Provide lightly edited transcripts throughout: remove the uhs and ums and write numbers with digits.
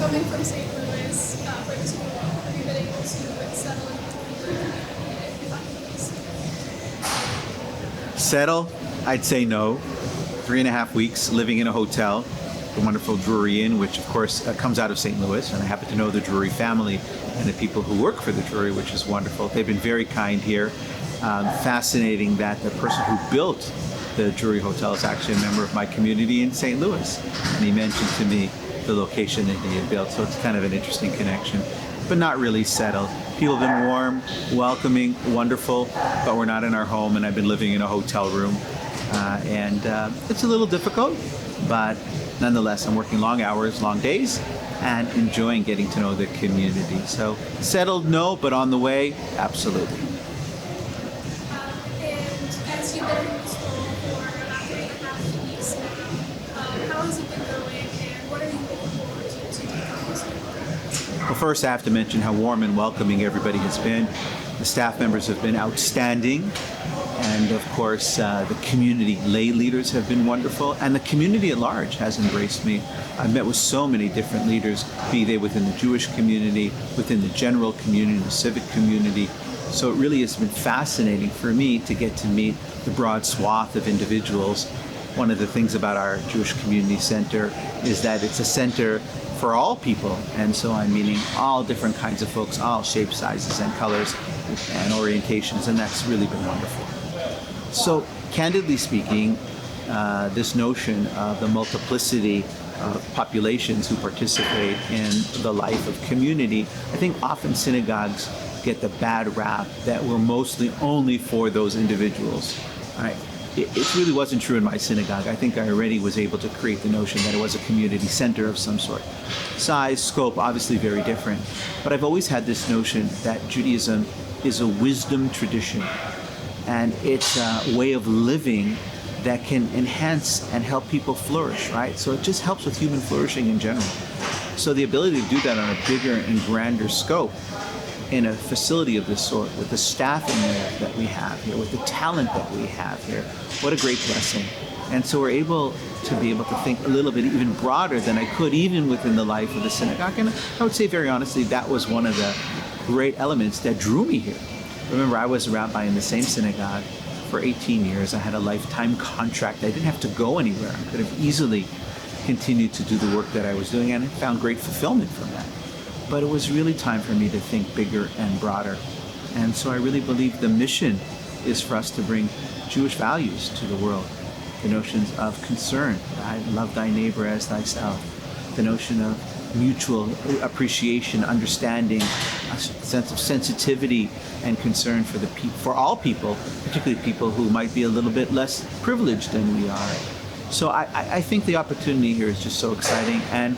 coming from St. Louis for the school, have you been able to settle into the community? Settle? I'd say no. 3.5 weeks living in a hotel, the wonderful Drury Inn, which of course comes out of St. Louis, and I happen to know the Drury family and the people who work for the Drury, which is wonderful. They've been very kind here. Fascinating that the person who built the Drury Hotel is actually a member of my community in St. Louis, and he mentioned to me the location that he had built, so it's kind of an interesting connection, but not really settled. People have been warm, welcoming, wonderful, but we're not in our home, and I've been living in a hotel room, and it's a little difficult, but nonetheless, I'm working long hours, long days, and enjoying getting to know the community. So settled, no, but on the way, absolutely. And as you've been in this role for about 3.5 weeks now, how has it been going, and what are you looking forward to this week? Well, first I have to mention how warm and welcoming everybody has been. The staff members have been outstanding. And of course, the community lay leaders have been wonderful, and the community at large has embraced me. I've met with so many different leaders, be they within the Jewish community, within the general community, the civic community. So it really has been fascinating for me to get to meet the broad swath of individuals. One of the things about our Jewish Community Center is that it's a center for all people, and so I'm meeting all different kinds of folks, all shapes, sizes, and colors, and orientations, and that's really been wonderful. So, candidly speaking, this notion of the multiplicity of populations who participate in the life of community, I think often synagogues get the bad rap that we're mostly only for those individuals. Right? It really wasn't true in my synagogue. I think I already was able to create the notion that it was a community center of some sort. Size, scope, obviously very different. But I've always had this notion that Judaism is a wisdom tradition. And it's a way of living that can enhance and help people flourish, right? So it just helps with human flourishing in general. So the ability to do that on a bigger and grander scope in a facility of this sort, with the staffing that we have here, with the talent that we have here, what a great blessing. And so we're able to think a little bit even broader than I could, even within the life of the synagogue. And I would say very honestly, that was one of the great elements that drew me here. Remember, I was a rabbi in the same synagogue for 18 years. I had a lifetime contract. I didn't have to go anywhere. I could have easily continued to do the work that I was doing, and I found great fulfillment from that. But it was really time for me to think bigger and broader. And so I really believe the mission is for us to bring Jewish values to the world. The notions of concern, right? Love thy neighbor as thyself. The notion of mutual appreciation, understanding, a sense of sensitivity and concern for all people, particularly people who might be a little bit less privileged than we are. So I think the opportunity here is just so exciting. And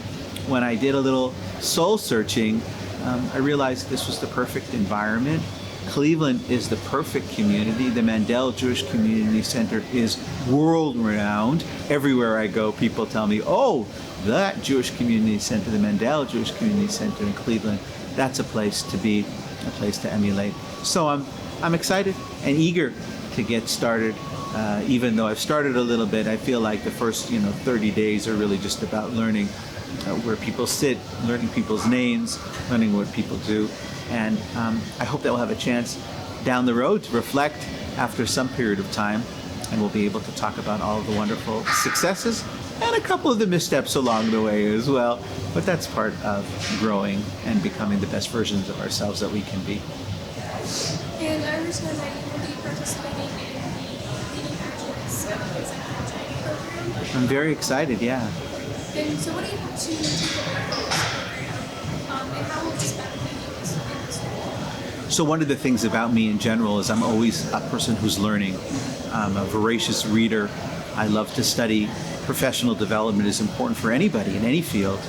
when I did a little soul searching, I realized this was the perfect environment. Cleveland is the perfect community. The Mandel Jewish Community Center is world-renowned. Everywhere I go, people tell me, oh, that Jewish Community Center, the Mandel Jewish Community Center in Cleveland, that's a place to be, a place to emulate. So I'm excited and eager to get started. Even though I've started a little bit, I feel like the first 30 days are really just about learning where people sit, learning people's names, learning what people do. And I hope that we'll have a chance down the road to reflect after some period of time, and we'll be able to talk about all of the wonderful successes and a couple of the missteps along the way as well. But that's part of growing and becoming the best versions of ourselves that we can be. And I understand that you will be participating in the Leading Graduates program. I'm very excited, yeah. And so what do you have to take away from this program, and how will this benefit you in this role? So one of the things about me in general is I'm always a person who's learning. I'm a voracious reader. I love to study. Professional development is important for anybody in any field.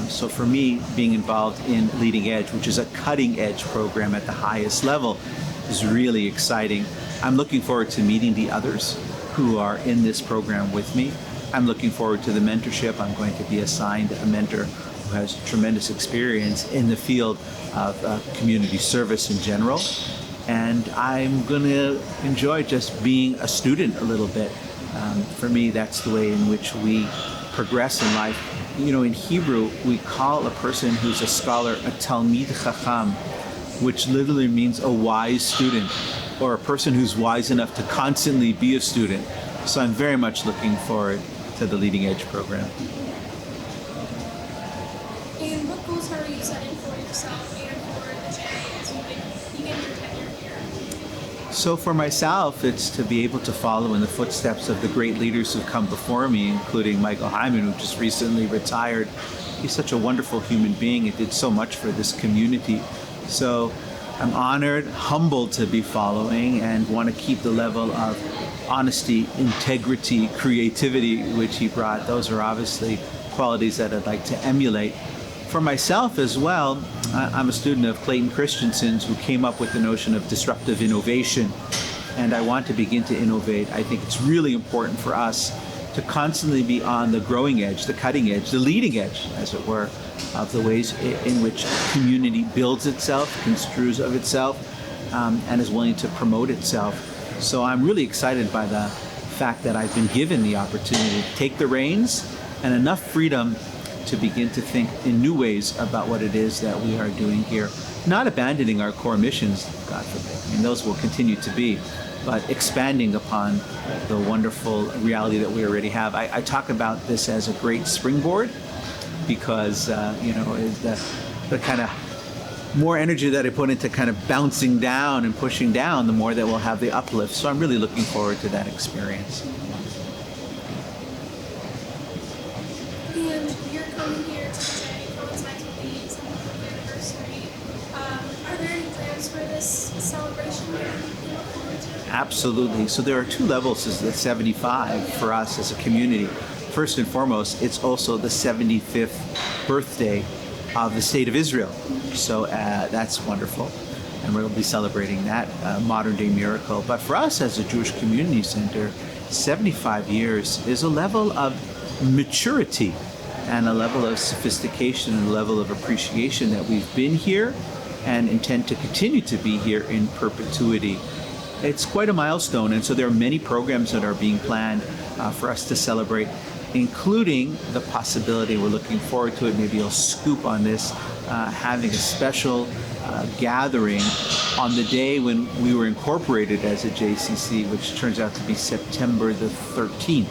So for me, being involved in Leading Edge, which is a cutting edge program at the highest level, is really exciting. I'm looking forward to meeting the others who are in this program with me. I'm looking forward to the mentorship. I'm going to be assigned a mentor who has tremendous experience in the field of community service in general. And I'm going to enjoy just being a student a little bit. For me, that's the way in which we progress in life. in Hebrew, we call a person who's a scholar a Talmid Chacham, which literally means a wise student, or a person who's wise enough to constantly be a student. So I'm very much looking forward to the Leading Edge program. And what goals are you setting for yourself and for the J as you begin your tenure here? So for myself, it's to be able to follow in the footsteps of the great leaders who've come before me, including Michael Hyman, who just recently retired. He's such a wonderful human being. He did so much for this community. So I'm honored, humbled to be following, and want to keep the level of honesty, integrity, creativity which he brought. Those are obviously qualities that I'd like to emulate. For myself as well, I'm a student of Clayton Christensen's, who came up with the notion of disruptive innovation, and I want to begin to innovate. I think it's really important for us to constantly be on the growing edge, the cutting edge, the leading edge, as it were, of the ways in which a community builds itself, construes of itself, and is willing to promote itself. So I'm really excited by the fact that I've been given the opportunity to take the reins and enough freedom to begin to think in new ways about what it is that we are doing here. Not abandoning our core missions, God forbid. I mean, those will continue to be, but expanding upon the wonderful reality that we already have. I talk about this as a great springboard because, the kind of more energy that I put into kind of bouncing down and pushing down, the more that we'll have the uplift. So I'm really looking forward to that experience. And you're coming here to the J coincides with the 75th anniversary. Are there any plans for this celebration that you look forward to? Absolutely. So there are two levels to the 75 for us as a community. First and foremost, it's also the 75th birthday of the State of Israel. So that's wonderful. And we'll be celebrating that modern day miracle. But for us as a Jewish Community Center, 75 years is a level of maturity and a level of sophistication and a level of appreciation that we've been here and intend to continue to be here in perpetuity. It's quite a milestone, and so there are many programs that are being planned for us to celebrate, including the possibility, we're looking forward to it, maybe you'll scoop on this, having a special gathering on the day when we were incorporated as a JCC, which turns out to be September the 13th.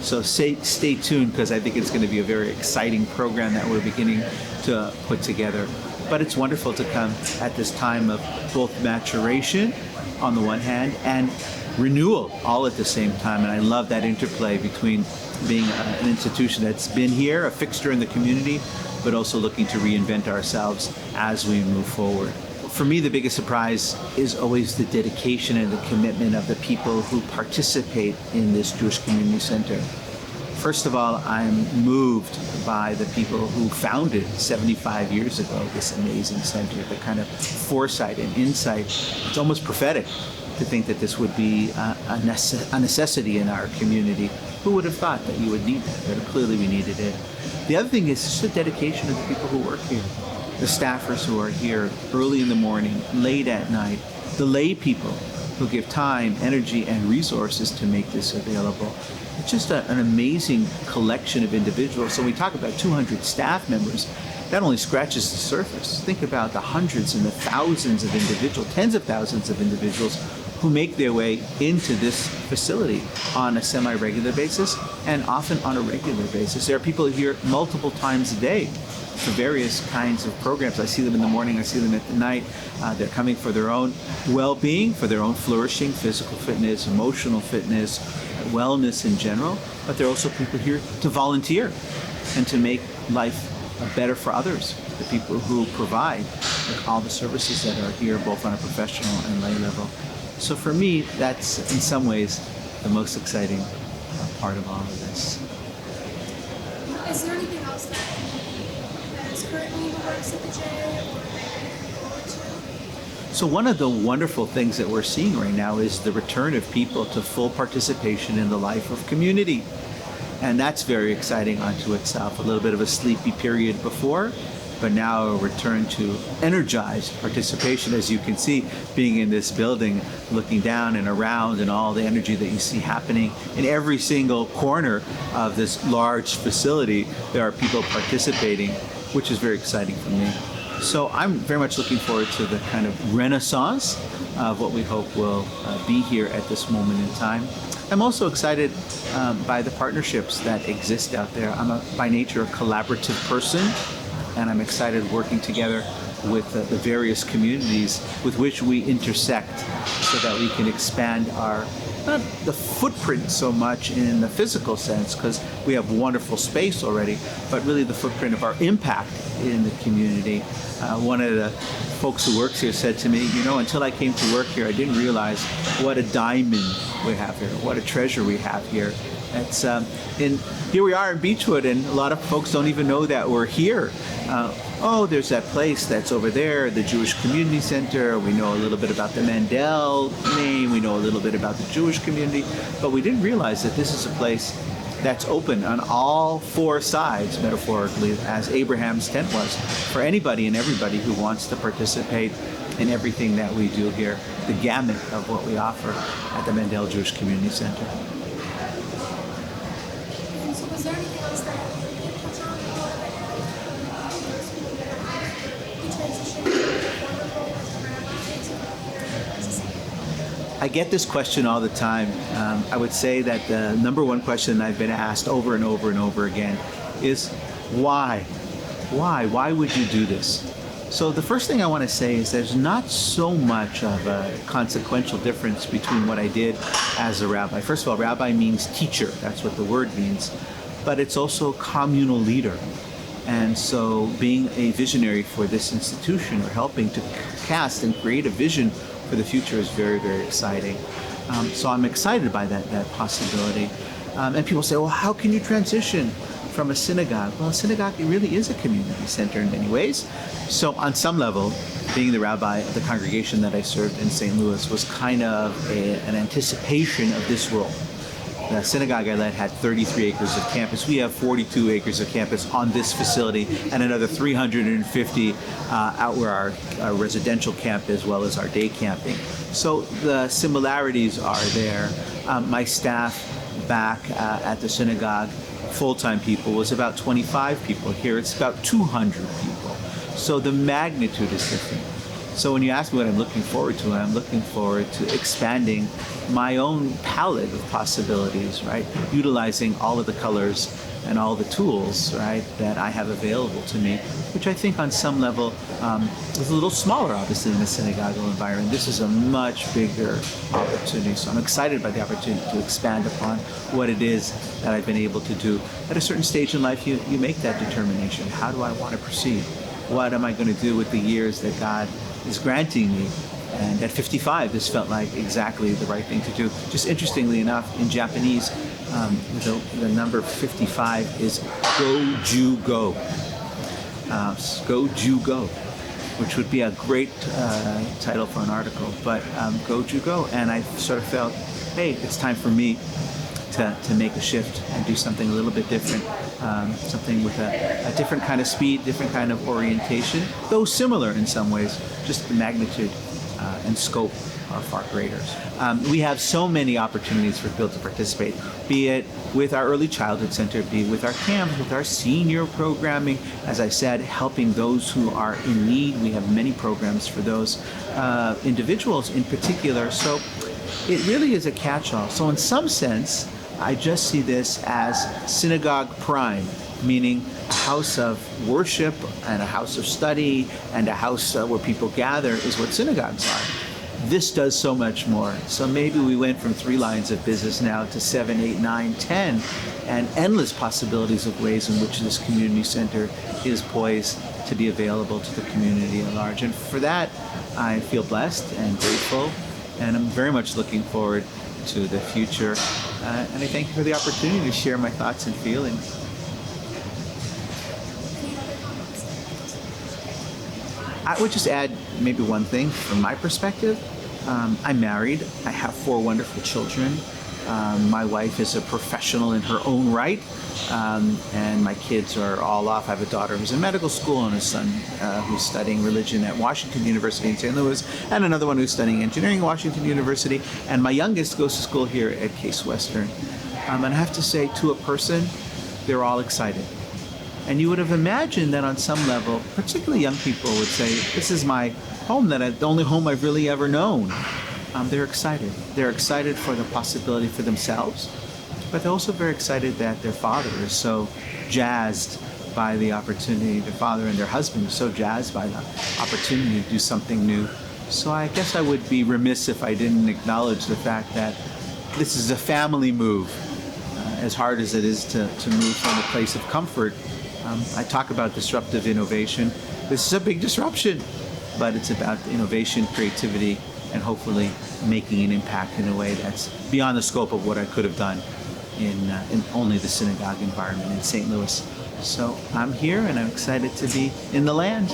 So stay tuned, because I think it's going to be a very exciting program that we're beginning to put together. But it's wonderful to come at this time of both maturation on the one hand and renewal all at the same time. And I love that interplay between being an institution that's been here, a fixture in the community, but also looking to reinvent ourselves as we move forward. For me, the biggest surprise is always the dedication and the commitment of the people who participate in this Jewish Community Center. First of all, I'm moved by the people who founded 75 years ago this amazing center, the kind of foresight and insight. It's almost prophetic to think that this would be a necessity in our community. Who would have thought that you would need that? But clearly we needed it. The other thing is just the dedication of the people who work here. The staffers who are here early in the morning, late at night, the lay people who give time, energy, and resources to make this available. It's just an amazing collection of individuals. So we talk about 200 staff members. That only scratches the surface. Think about the hundreds and the thousands of individuals, tens of thousands of individuals who make their way into this facility on a semi-regular basis and often on a regular basis. There are people here multiple times a day for various kinds of programs. I see them in the morning, I see them at the night. They're coming for their own well-being, for their own flourishing, physical fitness, emotional fitness, wellness in general, but there are also people here to volunteer and to make life better for others, the people who provide all the services that are here, both on a professional and lay level. So for me, that's in some ways the most exciting part of all of this. Is there anything else that is currently in the works at the J or that you're looking forward to? So one of the wonderful things that we're seeing right now is the return of people to full participation in the life of community. And that's very exciting unto itself. A little bit of a sleepy period before, but now a return to energized participation, as you can see, being in this building, looking down and around, and all the energy that you see happening in every single corner of this large facility. There are people participating, which is very exciting for me. So I'm very much looking forward to the kind of renaissance of what we hope will be here at this moment in time. I'm also excited by the partnerships that exist out there. I'm by nature a collaborative person, and I'm excited working together with the various communities with which we intersect so that we can expand our, not the footprint so much in the physical sense, because we have wonderful space already, but really the footprint of our impact in the community. One of the folks who works here said to me, until I came to work here, I didn't realize what a diamond we have here, what a treasure we have here. It's here we are in Beechwood, and a lot of folks don't even know that we're here. There's that place that's over there, the Jewish Community Center. We know a little bit about the Mandel name. We know a little bit about the Jewish community, but we didn't realize that this is a place that's open on all four sides, metaphorically, as Abraham's tent was, for anybody and everybody who wants to participate in everything that we do here, the gamut of what we offer at the Mandel Jewish Community Center. And so was there anything else that you touch on you transitioned from the former role as a rabbi to here? I get this question all the time. I would say that the number one question I've been asked over and over and over again is, why? Why would you do this? So the first thing I want to say is there's not so much of a consequential difference between what I did as a rabbi. First of all, rabbi means teacher. That's what the word means. But it's also communal leader. And so being a visionary for this institution, or helping to cast and create a vision for the future, is very, very exciting. So I'm excited by that possibility. And people say, well, how can you transition from a synagogue? Well, a synagogue, it really is a community center in many ways. So on some level, being the rabbi of the congregation that I served in St. Louis was kind of an anticipation of this role. The synagogue I led had 33 acres of campus. We have 42 acres of campus on this facility, and another 350 out where our residential camp, as well as our day camping. So the similarities are there. My staff back at the synagogue, full-time people, was about 25 people. Here it's about 200 people. So the magnitude is different. So when you ask me what I'm looking forward to, I'm looking forward to expanding my own palette of possibilities, right? Utilizing all of the colors and all the tools, right, that I have available to me, which I think on some level is a little smaller, obviously, in the synagogal environment. This is a much bigger opportunity. So I'm excited by the opportunity to expand upon what it is that I've been able to do. At a certain stage in life, you make that determination. How do I want to proceed? What am I going to do with the years that God is granting me? And at 55, this felt like exactly the right thing to do. Just interestingly enough, in Japanese, the number 55 is Go Jew Go. Go Jew Go, which would be a great title for an article. But Go Jew Go, and I sort of felt, hey, it's time for me to make a shift and do something a little bit different, something with a different kind of speed, different kind of orientation, though similar in some ways. Just the magnitude and scope are far greater. We have so many opportunities for people to participate, be it with our early childhood center, be it with our camps, with our senior programming. As I said, helping those who are in need. We have many programs for those individuals in particular. So it really is a catch-all. So in some sense, I just see this as synagogue prime, meaning a house of worship and a house of study and a house where people gather is what synagogues are. This does so much more. So maybe we went from 3 lines of business now to 7, 8, 9, 10, and endless possibilities of ways in which this community center is poised to be available to the community at large. And for that, I feel blessed and grateful, and I'm very much looking forward to the future. And I thank you for the opportunity to share my thoughts and feelings. I would just add maybe one thing from my perspective. I'm married. I have 4 wonderful children. My wife is a professional in her own right, and my kids are all off. I have a daughter who's in medical school and a son who's studying religion at Washington University in St. Louis, and another one who's studying engineering at Washington University. And my youngest goes to school here at Case Western. And I have to say, to a person, they're all excited. And you would have imagined that on some level, particularly young people would say, this is my home, the only home I've really ever known. They're excited. They're excited for the possibility for themselves, but they're also very excited that their father is so jazzed by the opportunity, their father and their husband are so jazzed by the opportunity to do something new. So I guess I would be remiss if I didn't acknowledge the fact that this is a family move, as hard as it is to move from a place of comfort. I talk about disruptive innovation. This is a big disruption, but it's about innovation, creativity, and hopefully making an impact in a way that's beyond the scope of what I could have done in only the synagogue environment in St. Louis. So I'm here and I'm excited to be in the land.